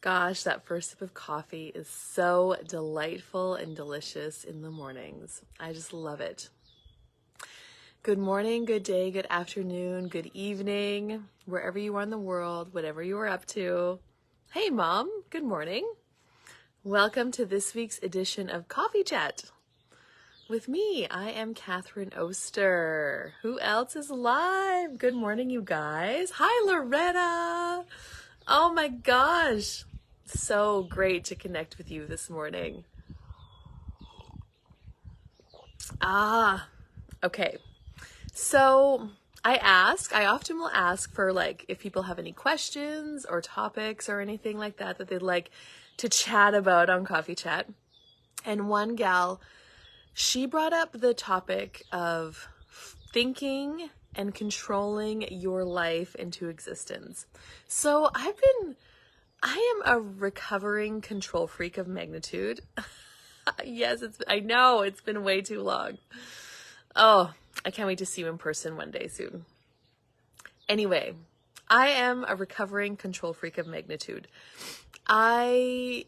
Gosh, that first sip of coffee is so delightful and delicious in the mornings. I just love it. Good morning, good day, good afternoon, good evening, wherever you are in the world, whatever you are up to. Hey, Mom, good morning. Welcome to this week's edition of Coffee Chat. With me, I am Catherine Oster. Who else is live? Good morning, you guys. Hi, Loretta. Oh my gosh. So great to connect with you this morning. Okay. So I often will ask for if people have any questions or topics or anything like that they'd like to chat about on Coffee Chat. And one gal, she brought up the topic of thinking and controlling your life into existence. So I am a recovering control freak of magnitude. Yes, I know it's been way too long. Oh, I can't wait to see you in person one day soon. Anyway, I am a recovering control freak of magnitude. I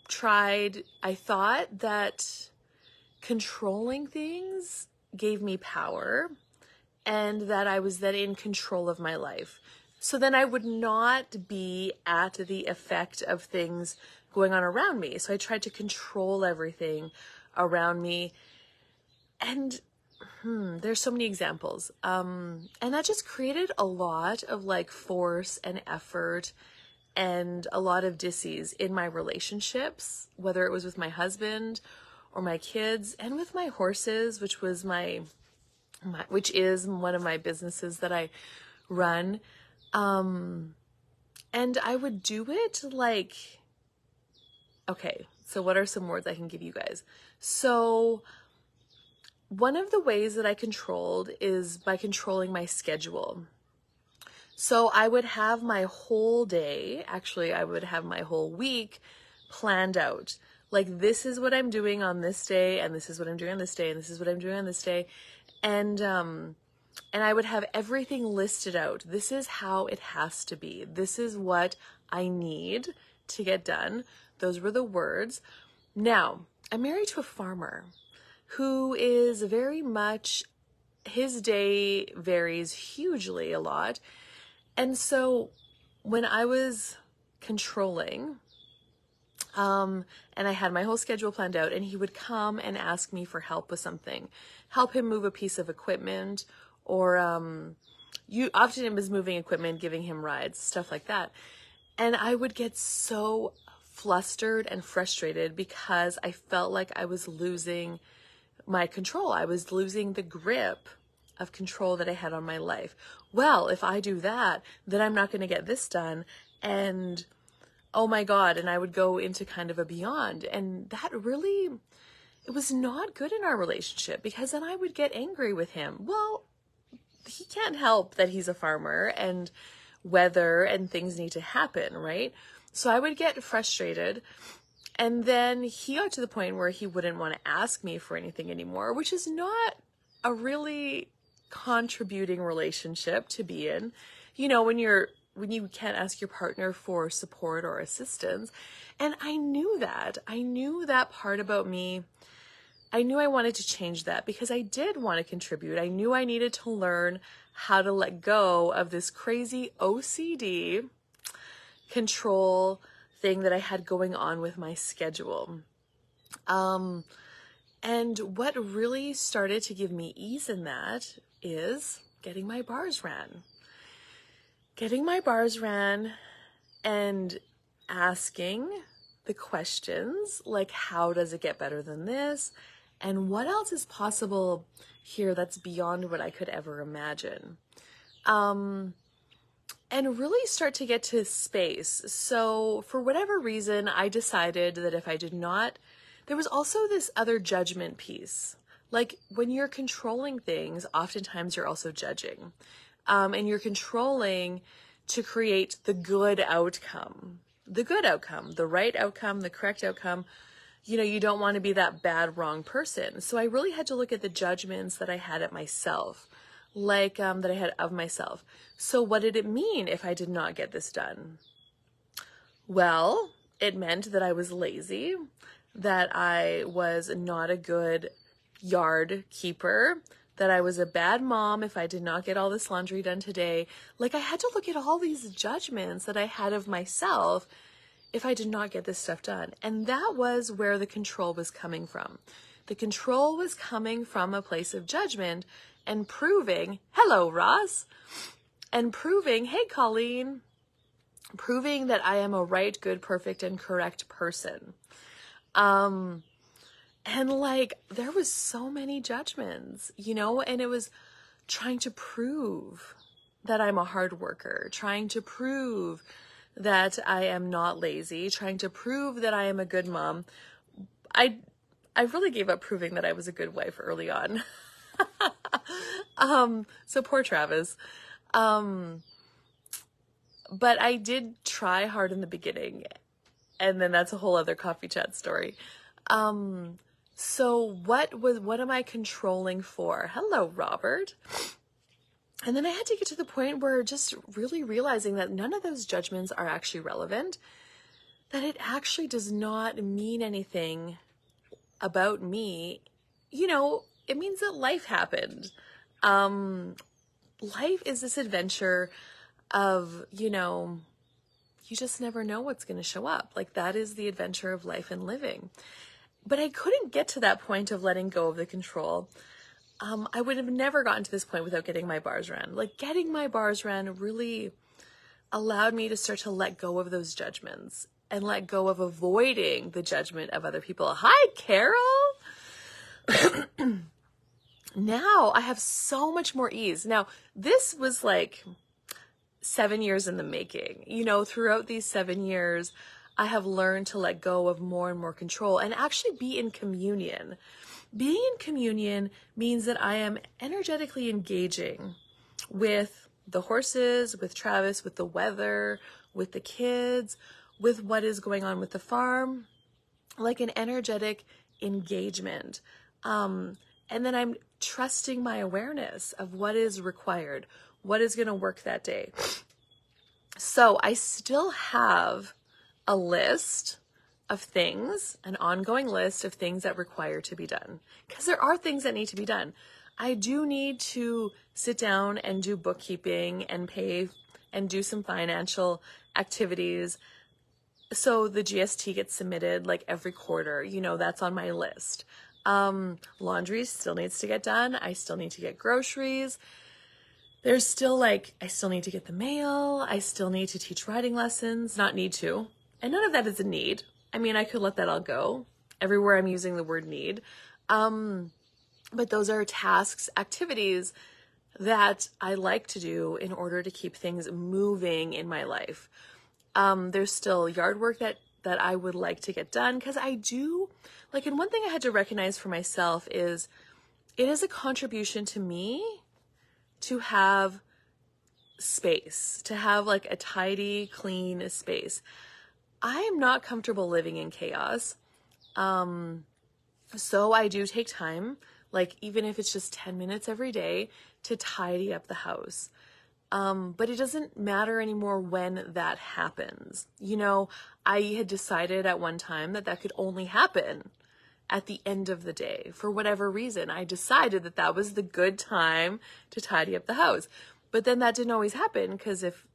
thought that controlling things gave me power and that I was then in control of my life. So then I would not be at the effect of things going on around me. So I tried to control everything around me. And there's so many examples. And that just created a lot of force and effort and a lot of dis-ease in my relationships, whether it was with my husband or my kids and with my horses, which is one of my businesses that I run. And I would do it okay, so what are some words I can give you guys? So one of the ways that I controlled is by controlling my schedule. So I would have my whole day, actually I would have my whole week planned out. This is what I'm doing on this day, and this is what I'm doing on this day, and this is what I'm doing on this day. And I would have everything listed out. This is how it has to be. This is what I need to get done. Those were the words. Now, I'm married to a farmer who is very much, his day varies hugely a lot. And so when I was controlling, and I had my whole schedule planned out, and he would come and ask me for help with something, help him move a piece of equipment, or often it was moving equipment, giving him rides, stuff like that. And I would get so flustered and frustrated because I felt like I was losing my control. I was losing the grip of control that I had on my life. Well, if I do that, then I'm not going to get this done. And oh my God, and I would go into kind of a beyond. And that really, it was not good in our relationship because then I would get angry with him. Well, he can't help that he's a farmer and weather and things need to happen, right? So I would get frustrated. And then he got to the point where he wouldn't want to ask me for anything anymore, which is not a really contributing relationship to be in. You know, when you can't ask your partner for support or assistance. And I knew that part about me. I knew I wanted to change that because I did want to contribute. I knew I needed to learn how to let go of this crazy OCD control thing that I had going on with my schedule. And what really started to give me ease in that is getting my bars ran. Getting my bars ran and asking the questions how does it get better than this? And what else is possible here that's beyond what I could ever imagine? And really start to get to space. So for whatever reason, I decided that if I did not, there was also this other judgment piece. When you're controlling things, oftentimes you're also judging. And you're controlling to create the good outcome, the right outcome, the correct outcome. You know, you don't want to be that bad, wrong person. So I really had to look at the judgments that I had at myself, that I had of myself. So what did it mean if I did not get this done? Well, it meant that I was lazy, that I was not a good yard keeper, that I was a bad mom if I did not get all this laundry done today. Like, I had to look at all these judgments that I had of myself if I did not get this stuff done. And that was where the control was coming from. The control was coming from a place of judgment and proving, hello, Ross, and proving, hey, Colleen, proving that I am a right, good, perfect, and correct person. And like, there was so many judgments, and it was trying to prove that I'm a hard worker, trying to prove that I am not lazy, trying to prove that I am a good mom. I really gave up proving that I was a good wife early on. So poor Travis. But I did try hard in the beginning, and then that's a whole other coffee chat story. So what am I controlling for? Hello, Robert. And then I had to get to the point where just really realizing that none of those judgments are actually relevant, that it actually does not mean anything about me. It means that life happened. Life is this adventure of, you just never know what's going to show up. Like, that is the adventure of life and living. But I couldn't get to that point of letting go of the control. I would have never gotten to this point without getting my bars ran. Like, getting my bars ran really allowed me to start to let go of those judgments and let go of avoiding the judgment of other people. Hi, Carol. Now I have so much more ease. Now, this was like 7 years in the making. Throughout these 7 years, I have learned to let go of more and more control and actually be in communion. Being in communion means that I am energetically engaging with the horses, with Travis, with the weather, with the kids, with what is going on with the farm, like an energetic engagement. And then I'm trusting my awareness of what is required, what is going to work that day. So I still have a list of things, an ongoing list of things that require to be done, because there are things that need to be done. I do need to sit down and do bookkeeping and pay and do some financial activities. So the GST gets submitted like every quarter, that's on my list. Laundry still needs to get done. I still need to get groceries. There's still I still need to get the mail. I still need to teach writing lessons, not need to. And none of that is a need. I mean, I could let that all go. Everywhere I'm using the word need. But those are tasks, activities that I like to do in order to keep things moving in my life. There's still yard work that I would like to get done, because I do, and one thing I had to recognize for myself is it is a contribution to me to have space, to have a tidy, clean space. I am not comfortable living in chaos. So I do take time, even if it's just 10 minutes every day, to tidy up the house. But it doesn't matter anymore when that happens. I had decided at one time that could only happen at the end of the day. For whatever reason, I decided that was the good time to tidy up the house. But then that didn't always happen, because if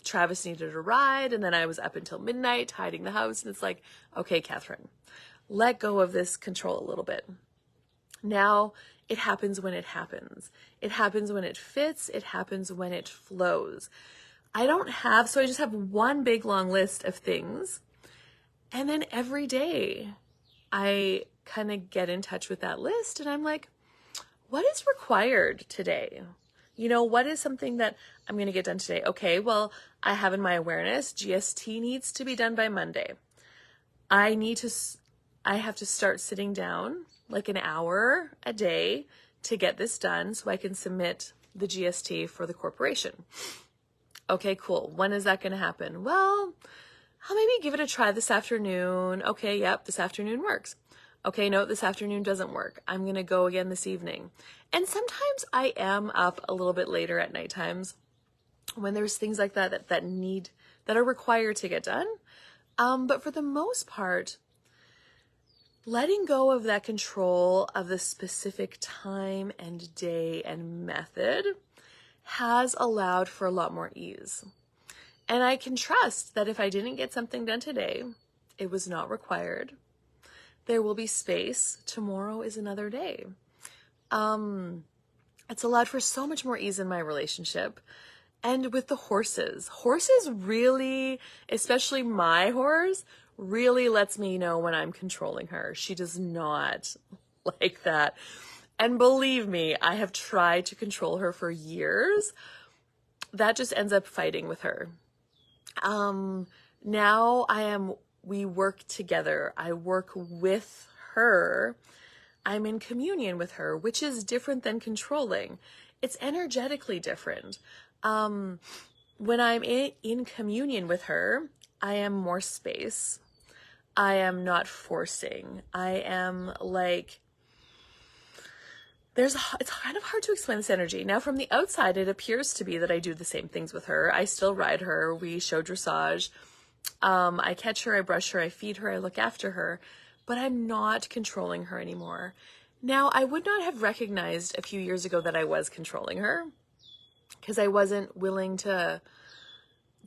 Travis needed a ride and then I was up until midnight tidying the house, and it's like, okay, Catherine, let go of this control a little bit. Now it happens when it happens. It happens when it fits. It happens when it flows. I just have one big long list of things. And then every day I kind of get in touch with that list, and I'm like, what is required today? What is something that I'm going to get done today? Okay, well, I have in my awareness, GST needs to be done by Monday. I have to start sitting down an hour a day to get this done so I can submit the GST for the corporation. Okay, cool. When is that going to happen? Well, I'll maybe give it a try this afternoon. Okay, yep, this afternoon works. Okay, no, this afternoon doesn't work. I'm going to go again this evening. And sometimes I am up a little bit later at night times when there's things like that are required to get done. But for the most part, letting go of that control of the specific time and day and method has allowed for a lot more ease. And I can trust that if I didn't get something done today, it was not required. There will be space. Tomorrow is another day. It's allowed for so much more ease in my relationship. And with the horses really, especially my horse, really lets me know when I'm controlling her. She does not like that. And believe me, I have tried to control her for years. That just ends up fighting with her. Now we work together. I work with her. I'm in communion with her, which is different than controlling. It's energetically different. When I'm in communion with her, I am more space. I am not forcing. I am like, it's kind of hard to explain this energy. Now, from the outside, it appears to be that I do the same things with her. I still ride her. We show dressage. I catch her, I brush her, I feed her, I look after her, but I'm not controlling her anymore. Now, I would not have recognized a few years ago that I was controlling her because I wasn't willing to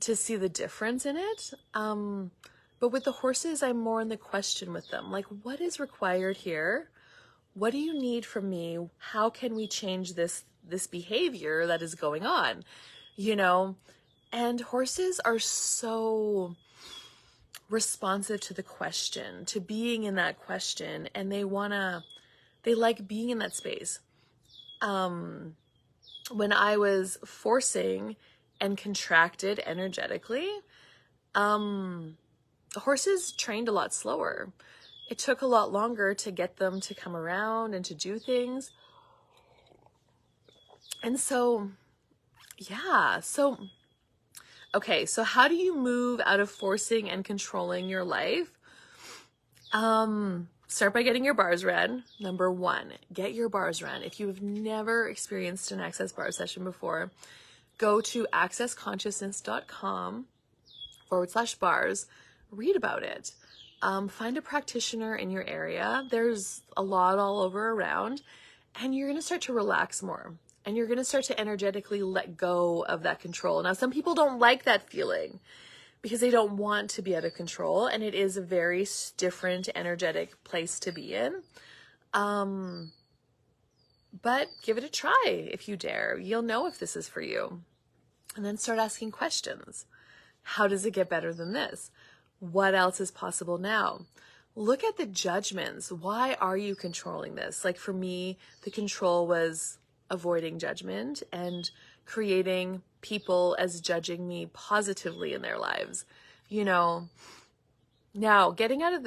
see the difference in it. But with the horses, I'm more in the question with them. Like, what is required here? What do you need from me? How can we change this behavior that is going on? You know? And horses are so responsive to the question, to being in that question, and they like being in that space. When I was forcing and contracted energetically, horses trained a lot slower. It took a lot longer to get them to come around and to do things. And so, yeah, okay, so how do you move out of forcing and controlling your life? Start by getting your bars read. Number 1, get your bars read. If you have never experienced an Access Bar session before, go to accessconsciousness.com/bars, read about it. Find a practitioner in your area. There's a lot all over around, and you're going to start to relax more. And you're going to start to energetically let go of that control. Now, some people don't like that feeling because they don't want to be out of control. And it is a very different energetic place to be in. But give it a try if you dare. You'll know if this is for you. And then start asking questions. How does it get better than this? What else is possible now? Look at the judgments. Why are you controlling this? Like for me, the control was avoiding judgment and creating people as judging me positively in their lives. You know, now getting out of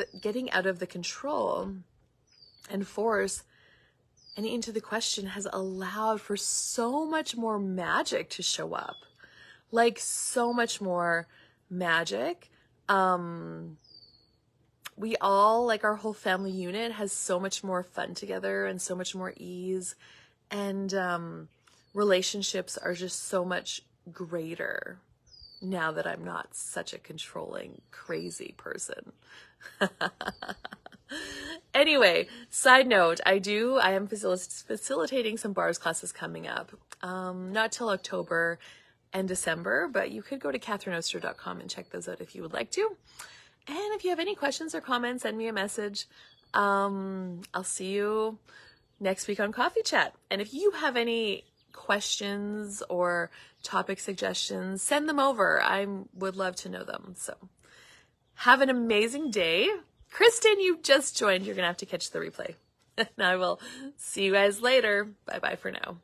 the control and force and into the question has allowed for so much more magic to show up. Like so much more magic. We all, like our whole family unit, has so much more fun together and so much more ease. And relationships are just so much greater now that I'm not such a controlling, crazy person. Anyway, side note, I am facilitating some bars classes coming up. Not till October and December, but you could go to CatherineOster.com and check those out if you would like to. And if you have any questions or comments, send me a message. I'll see you next week on Coffee Chat. And if you have any questions or topic suggestions, send them over. I would love to know them. So have an amazing day. Kristen, you just joined. You're going to have to catch the replay. And I will see you guys later. Bye-bye for now.